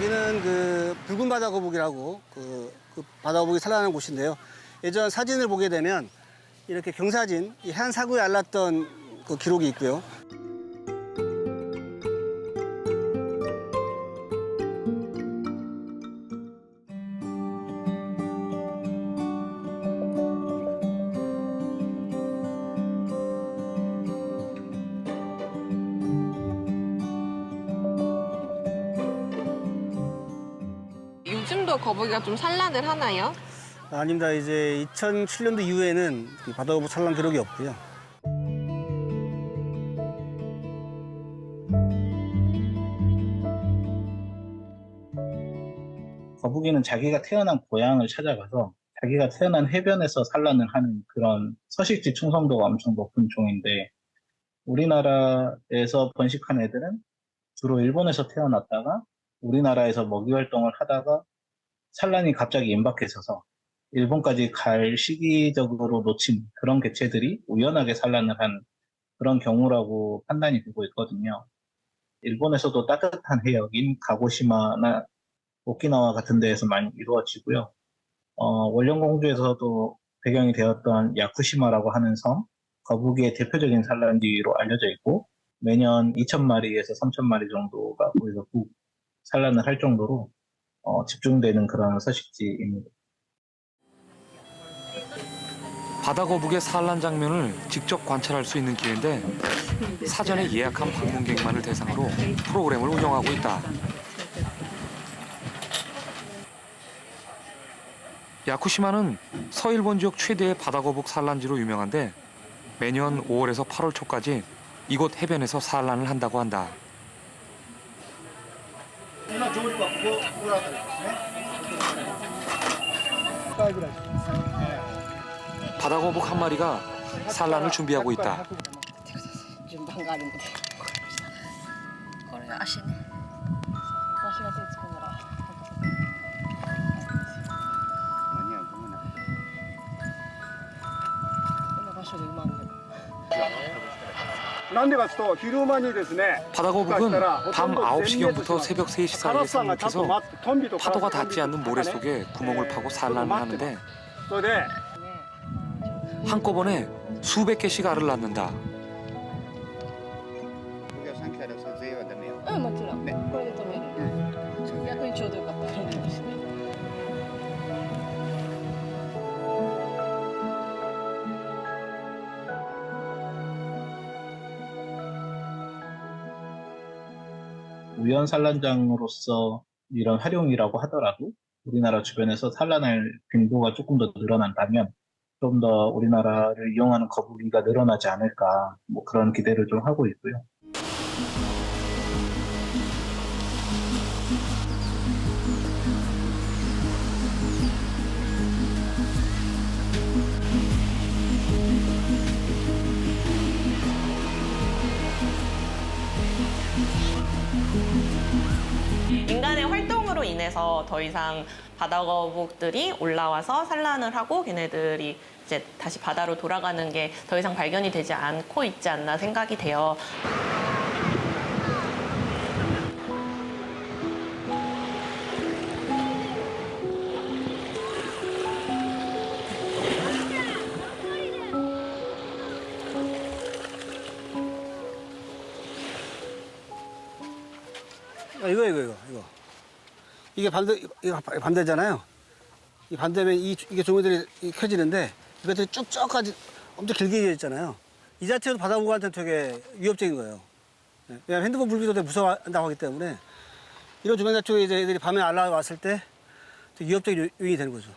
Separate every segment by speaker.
Speaker 1: 여기는 그 붉은 바다 거북이라고 그 바다 거북이 산란하는 곳인데요. 예전 사진을 보게 되면 이렇게 경사진, 이 해안 사고에 알랐던 그 기록이 있고요.
Speaker 2: 요즘도 거북이가 좀 산란을 하나요?
Speaker 1: 아닙니다. 이제 2007년도 이후에는 이 바다 거북이 산란 기록이 없고요.
Speaker 3: 거북이는 자기가 태어난 고향을 찾아가서 자기가 태어난 해변에서 산란을 하는 그런 서식지 충성도가 엄청 높은 종인데, 우리나라에서 번식한 애들은 주로 일본에서 태어났다가 우리나라에서 먹이 활동을 하다가 산란이 갑자기 임박했어서 일본까지 갈 시기적으로 놓친 그런 개체들이 우연하게 산란을 한 그런 경우라고 판단이 되고 있거든요. 일본에서도 따뜻한 해역인 가고시마나 오키나와 같은 데에서 많이 이루어지고요. 원령공주에서도 배경이 되었던 야쿠시마라고 하는 섬, 거북이의 대표적인 산란지로 알려져 있고, 매년 2,000마리에서 3,000마리 정도가 거기서 산란을 할 정도로 집중되는 그런 서식지입니다.
Speaker 4: 바다 거북의 산란 장면을 직접 관찰할 수 있는 기회인데 사전에 예약한 방문객만을 대상으로 프로그램을 운영하고 있다. 야쿠시마는 서일본 지역 최대의 바다 거북 산란지로 유명한데 매년 5월에서 8월 초까지 이곳 해변에서 산란을 한다고 한다. 바다 거북 한 마리가 산란을 준비하고 있다.
Speaker 5: 順番があるのでこれ足ね足が手つくならこの場所でうまみが
Speaker 6: なんでかというと昼間にですね
Speaker 4: 바다 거북은 밤 9시경부터 새벽 3시 사이에 상륙해서 파도가 닿지 않는 모래 속에 구멍을 파고 산란을 하는데
Speaker 6: それで
Speaker 4: 한꺼번에 수백 개씩 알을 낳는다.
Speaker 5: うんもちろんこれで止める逆にちょうどよかったと思いますね
Speaker 3: 우연 산란장으로서 이런 활용이라고 하더라도 우리나라 주변에서 산란할 빈도가 조금 더 늘어난다면 좀 더 우리나라를 이용하는 거북이가 늘어나지 않을까, 뭐 그런 기대를 좀 하고 있고요.
Speaker 7: 인간의 활동으로 인해서 더 이상 바다 거북들이 올라와서 산란을 하고 걔네들이 이제 다시 바다로 돌아가는 게 더 이상 발견이 되지 않고 있지 않나 생각이 돼요.
Speaker 1: 이거. 이게 이거 반대잖아요. 이 반대면 이게 종이들이 켜지는데 이것들이 쭉쭉까지 엄청 길게 이어져 있잖아요. 이 자체로 바다 거북이한테는 되게 위협적인 거예요. 왜냐하면 핸드폰 불기도 되게 무서워한다고 하기 때문에 이런 조명 자체가 이제 애들이 밤에 날아왔을 때 되게 위협적인 요인이 되는 거죠.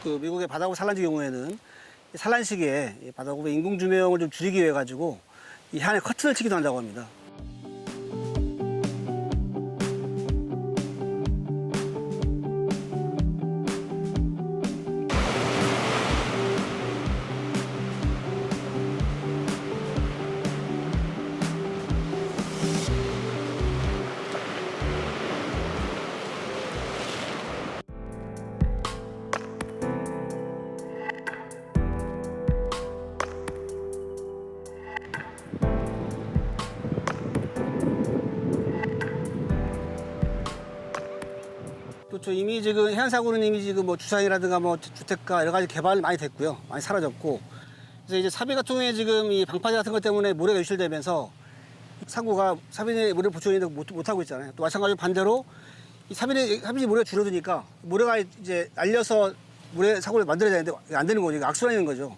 Speaker 1: 그 미국의 바다거북 산란지 경우에는 산란 시기에 이 바다거북의 인공 주명을 좀 줄이기 위해 가지고 이 해안에 커튼을 치기도 한다고 합니다. 그렇죠. 이미 지금 해안사고는 이미 지금 뭐 주상이라든가 뭐 주택가 여러 가지 개발 많이 됐고요. 많이 사라졌고. 그래서 이제 사비 같은 경우에 지금 이 방파제 같은 것 때문에 모래가 유실되면서 사고가 사비의 모래 보충을 못 하고 있잖아요. 또 마찬가지로 반대로 이 사비의 모래가 줄어드니까 모래가 이제 날려서 모래 사고를 만들어야 되는데 안 되는 거죠. 악순환인 거죠.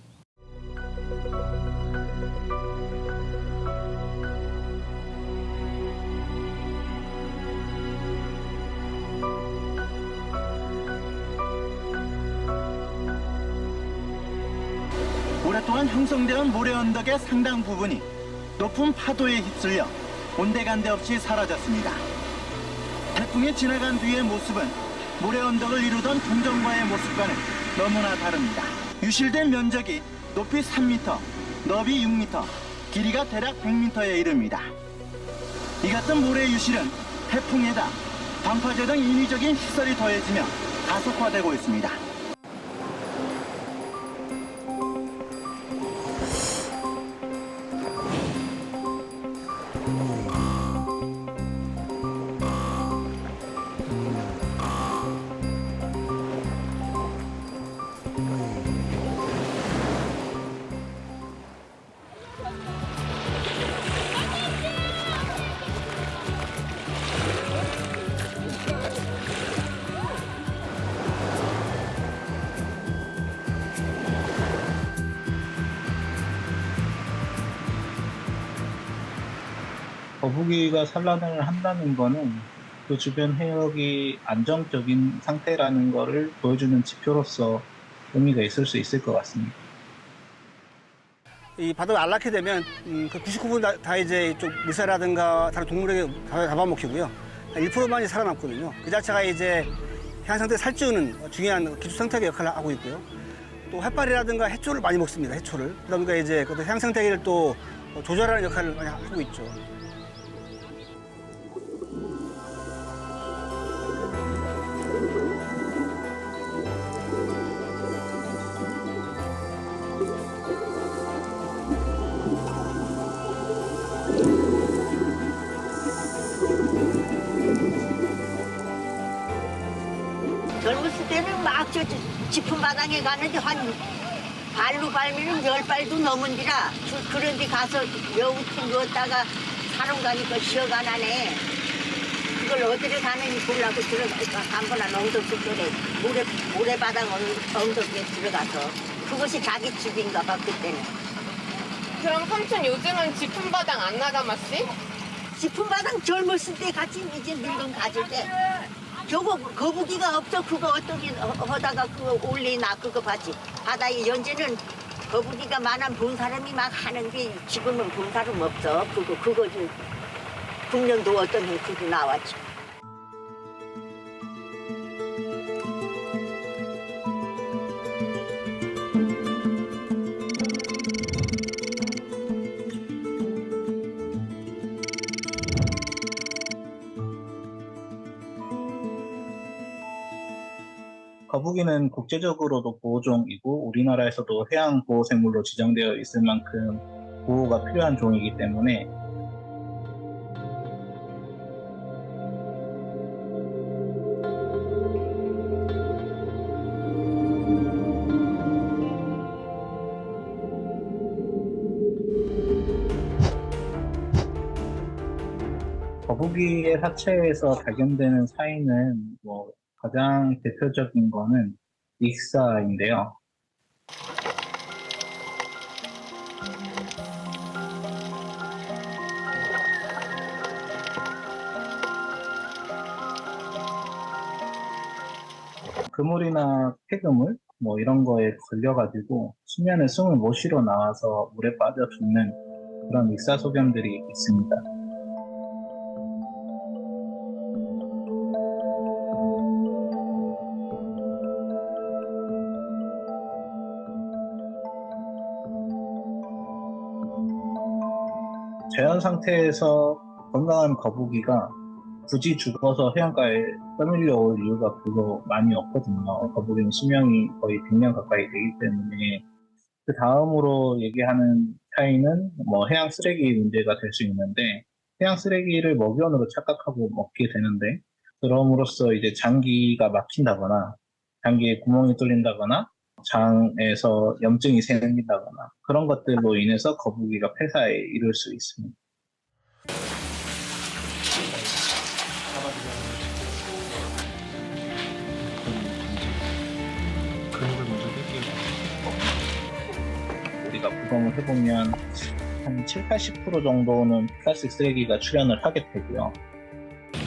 Speaker 8: 오랫동안 형성되어 모래 언덕의 상당 부분이 높은 파도에 휩쓸려 온데간데 없이 사라졌습니다. 태풍이 지나간 뒤의 모습은 모래 언덕을 이루던 궁전과의 모습과는 너무나 다릅니다. 유실된 면적이 높이 3m, 너비 6m, 길이가 대략 100m에 이릅니다. 이 같은 모래 유실은 태풍에다 방파제 등 인위적인 시설이 더해지며 가속화되고 있습니다.
Speaker 3: 거북이가 산란을 한다는 거는 그 주변 해역이 안정적인 상태라는 거를 보여주는 지표로서 의미가 있을 수 있을 것 같습니다.
Speaker 1: 이 바다가 안락해 되면 그 99% 다 이제 좀 물새라든가 다른 동물에게 잡아먹히고요. 1%만이 살아남거든요. 그 자체가 이제 해안 상태 살찌우는 중요한 기초 생태계 역할을 하고 있고요. 또 햇발이라든가 해초를 많이 먹습니다. 해초를. 그러다 보니까 이제 그 해양 생태계를 또 조절하는 역할을 많이 하고 있죠.
Speaker 5: 젊었을 때는 막 저 짚은 바닥에 가는데 한 발로 밟으면 10발도 넘은디라 그런 데 가서 여우튼 넣었다가 사람 가니까 시어가 나네. 그걸 어디를 가는지 보려고 들어가니까 한번한 엉덩이 속에 모래바닥 엉덩이에 들어가서 그것이 자기 집인가 봐 그때는.
Speaker 2: 그럼 삼촌 요즘은 짚은 바닥 안 나가mas지?
Speaker 5: 짚은 바닥 젊었을 때 같이 이제 늙은 가질 때 저거 거북이가 없어. 그거 어떻게 하다가 그거 올리나 그거 봤지. 바다에 연재는 거북이가 많은 본 사람이 막 하는데 지금은 본 사람 없어. 그거 좀 국년도 어떤 형 그거 나왔지.
Speaker 3: 거북이는 국제적으로도 보호종이고 우리나라에서도 해양보호생물로 지정되어 있을 만큼 보호가 필요한 종이기 때문에 거북이의 사체에서 발견되는 사인은 가장 대표적인 거는 익사인데요. 그물이나 폐그물, 뭐 이런 거에 걸려가지고 수면에 숨을 못 쉬러 나와서 물에 빠져 죽는 그런 익사소견들이 있습니다. 자연 상태에서 건강한 거북이가 굳이 죽어서 해안가에 떠밀려 올 이유가 별로 많이 없거든요. 거북이는 수명이 거의 100년 가까이 되기 때문에. 그 다음으로 얘기하는 차이는 뭐 해양 쓰레기 문제가 될 수 있는데, 해양 쓰레기를 먹이원으로 착각하고 먹게 되는데, 그럼으로써 이제 장기가 막힌다거나 장기에 구멍이 뚫린다거나 장에서 염증이 생긴다거나 그런 것들로 인해서 거북이가 폐사에 이를 수 있습니다. 우리가 부검을 해보면 한 7-80% 정도는 플라스틱 쓰레기가 출현을 하게 되고요.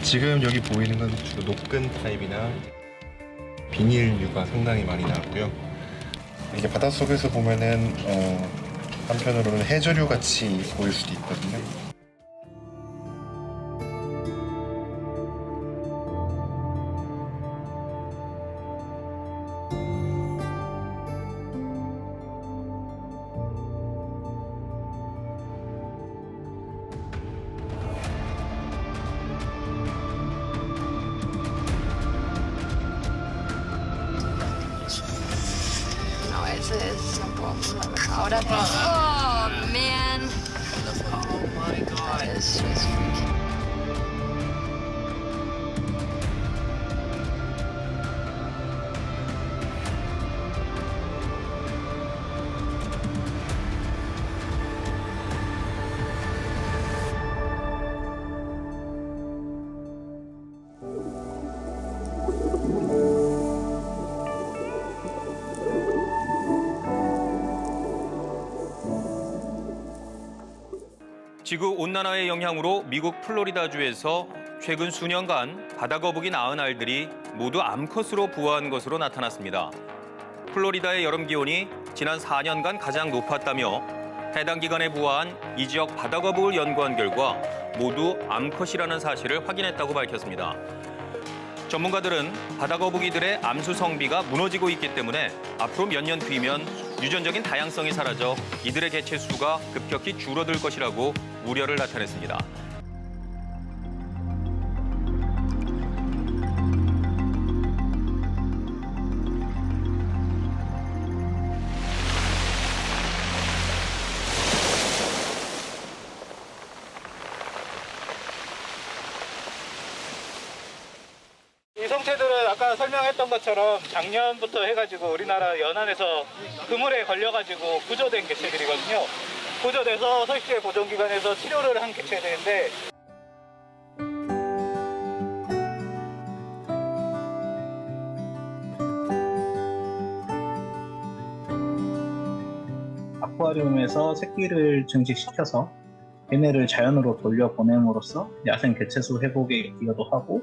Speaker 9: 지금 여기 보이는 건 주로 녹근 타입이나 비닐류가 상당히 많이 나왔고요. 이게 바닷속에서 보면은 한편으로는 해저류 같이 보일 수도 있거든요.
Speaker 2: Oh man. Oh my god. That is just freaking.
Speaker 10: 지구온난화의 영향으로 미국 플로리다주에서 최근 수년간 바다거북이 낳은 알들이 모두 암컷으로 부화한 것으로 나타났습니다. 플로리다의 여름 기온이 지난 4년간 가장 높았다며 해당 기간에 부화한 이 지역 바다거북을 연구한 결과 모두 암컷이라는 사실을 확인했다고 밝혔습니다. 전문가들은 바다거북이들의 암수 성비가 무너지고 있기 때문에 앞으로 몇 년 뒤면 유전적인 다양성이 사라져 이들의 개체 수가 급격히 줄어들 것이라고 우려를 나타냈습니다.
Speaker 3: 이 성체들은 아까 설명했던 것처럼 작년부터 해가지고 우리나라 연안에서 그물에 걸려가지고 구조된 개체들이거든요. 구조돼서 서식지의 보존기관에서 치료를 한 개체들인데 아쿠아리움에서 새끼를 증식시켜서 얘네를 자연으로 돌려보냄으로써 야생 개체수 회복에 기여도 하고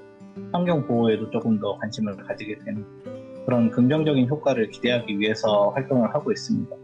Speaker 3: 환경 보호에도 조금 더 관심을 가지게 되는 그런 긍정적인 효과를 기대하기 위해서 활동을 하고 있습니다.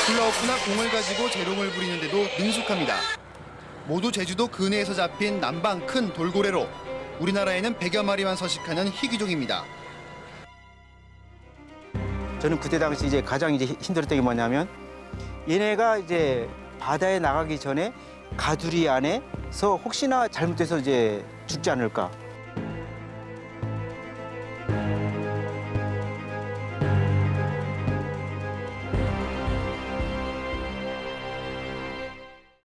Speaker 11: 플라워프나 공을 가지고 재롱을 부리는데도 능숙합니다. 모두 제주도 근해에서 잡힌 남방 큰 돌고래로 우리나라에는 100여 마리만 서식하는 희귀종입니다.
Speaker 12: 저는 그때 당시 이제 가장 힘들었던 게 뭐냐면 얘네가 이제 바다에 나가기 전에 가두리 안에서 혹시나 잘못돼서 이제 죽지 않을까.